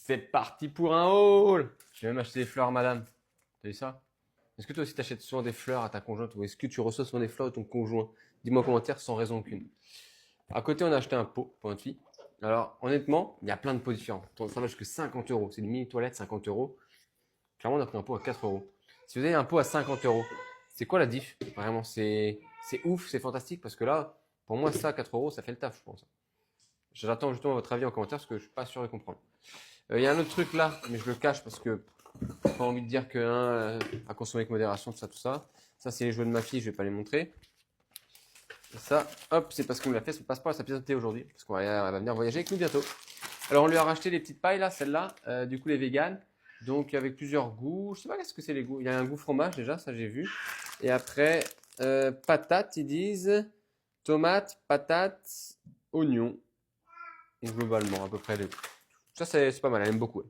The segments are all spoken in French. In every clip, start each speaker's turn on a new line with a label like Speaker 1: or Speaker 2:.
Speaker 1: C'est parti pour un haul. Je vais même acheter des fleurs à madame. T'as vu ça? Est-ce que toi aussi t'achètes souvent des fleurs à ta conjointe ou est-ce que tu reçois souvent des fleurs de ton conjoint? Dis-moi en commentaire sans raison aucune. À côté, on a acheté un pot pour notre fille. Alors, honnêtement, il y a plein de pots différents. Ça va jusqu'à 50 euros. C'est une mini toilette, 50 euros. Clairement, on a pris un pot à 4 euros. Si vous avez un pot à 50 euros, c'est quoi la diff? Vraiment, c'est ouf, c'est fantastique parce que là, pour moi, ça, 4 euros, ça fait le taf, je pense. J'attends justement votre avis en commentaire parce que je suis pas sûr de comprendre. Il y a un autre truc là, mais je le cache parce que j'ai pas envie de dire que à consommer avec modération, tout ça, tout ça. Ça, c'est les jouets de ma fille, je vais pas les montrer. Et ça, hop, c'est parce qu'on lui a fait son passeport à sa pièce de thé aujourd'hui, parce qu'elle va venir voyager avec nous bientôt. Alors, on lui a racheté les petites pailles là, celles-là, du coup les véganes, donc avec plusieurs goûts. Je sais pas qu'est-ce que c'est les goûts. Il y a un goût fromage déjà, ça j'ai vu. Et après, patates, ils disent, tomates, patates, oignons. Et globalement, à peu près les goûts. Ça, c'est pas mal, elle aime beaucoup. Elle.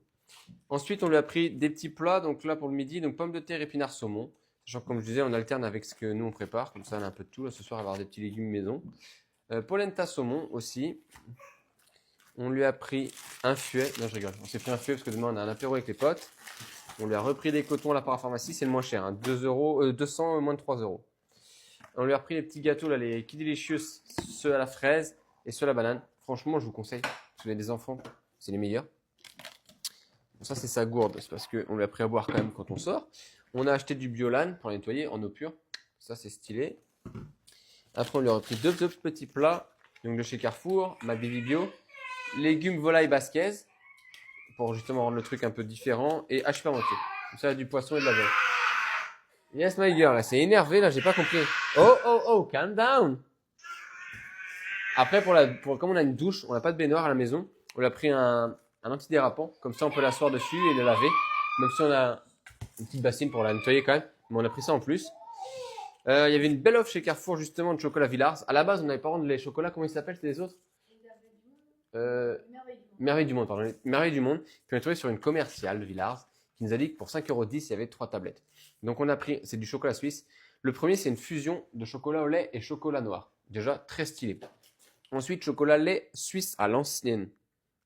Speaker 1: Ensuite, on lui a pris des petits plats, donc là pour le midi, donc pommes de terre, épinards, saumon. Sachant que comme je disais, on alterne avec ce que nous on prépare, comme ça elle a un peu de tout. Là, ce soir, elle va avoir des petits légumes maison. Polenta saumon aussi. On lui a pris un fuet. Non, je rigole. On s'est pris un fuet parce que demain on a un apéro avec les potes. On lui a repris des cotons à la parapharmacie, c'est le moins cher, hein, 2 euros, 200 moins de 3 euros. On lui a pris les petits gâteaux, là, les Kiddelicious, ceux à la fraise et ceux à la banane. Franchement, je vous conseille. Si vous avez des enfants, c'est les meilleurs. Ça, c'est sa gourde. C'est parce qu'on lui a pris à boire quand même quand on sort. On a acheté du Biolan pour nettoyer en eau pure. Ça, c'est stylé. Après, on lui a repris deux petits plats. Donc, de chez Carrefour, McDavid Bio. Légumes volaille basquez. Pour justement rendre le truc un peu différent. Et hache fermenté. Comme ça, il y a du poisson et de la viande. Yes, my girl. Elle s'est énervée, là. J'ai pas compris. Oh, calm down. Après, comme on a une douche, on n'a pas de baignoire à la maison. On lui a pris un antidérapant. Comme ça, on peut l'asseoir dessus et le laver. Même si on a une petite bassine pour la nettoyer quand même. Mais on a pris ça en plus. Il y avait une belle offre chez Carrefour justement de chocolat Villars. À la base, on n'avait pas rendu les chocolats. Comment ils s'appellent? C'était les autres? Merveille du Monde, pardon. Merveille du Monde. Puis on a trouvé sur une commerciale de Villars qui nous a dit que pour 5,10 €, il y avait 3 tablettes. Donc on a pris, c'est du chocolat suisse. Le premier, c'est une fusion de chocolat au lait et chocolat noir. Déjà très stylé. Ensuite, chocolat lait suisse à l'ancienne.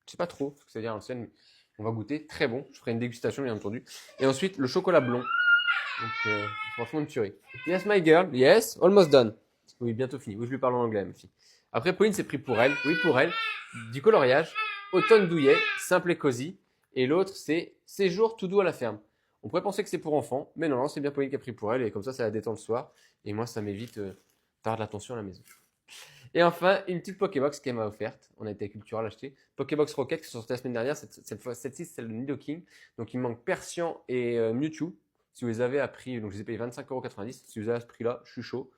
Speaker 1: Je sais pas trop ce que ça veut dire à l'ancienne, mais on va goûter. Très bon. Je ferai une dégustation, bien entendu. Et ensuite, le chocolat blond. Donc, franchement, une tuerie. Yes, my girl. Yes, almost done. Oui, bientôt fini. Oui, je lui parle en anglais, ma fille. Après, Pauline s'est pris pour elle. Oui, pour elle. Du coloriage. Automne douillet. Simple et cosy. Et l'autre, c'est séjour tout doux à la ferme. On pourrait penser que c'est pour enfants. Mais non, c'est bien Pauline qui a pris pour elle. Et comme ça la détend le soir. Et moi, ça m'évite d'avoir de l'attention à la maison. Et enfin, une petite Pokébox qu'elle m'a offerte. On a été à Cultura l'acheter. Pokébox Rocket qui sont sorties la semaine dernière. Celle-ci, c'est celle de Nidoking. Donc, il me manque Persian et Mewtwo. Si vous les avez à prix, donc je les ai payés 25,90 €. Si vous avez à ce prix-là, je suis chaud.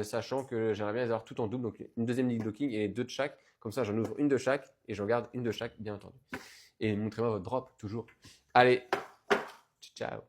Speaker 1: Sachant que j'aimerais bien les avoir tout en double. Donc, une deuxième Nidoking et 2 de chaque. Comme ça, j'en ouvre une de chaque et j'en garde une de chaque, bien entendu. Et montrez-moi votre drop, toujours. Allez, ciao.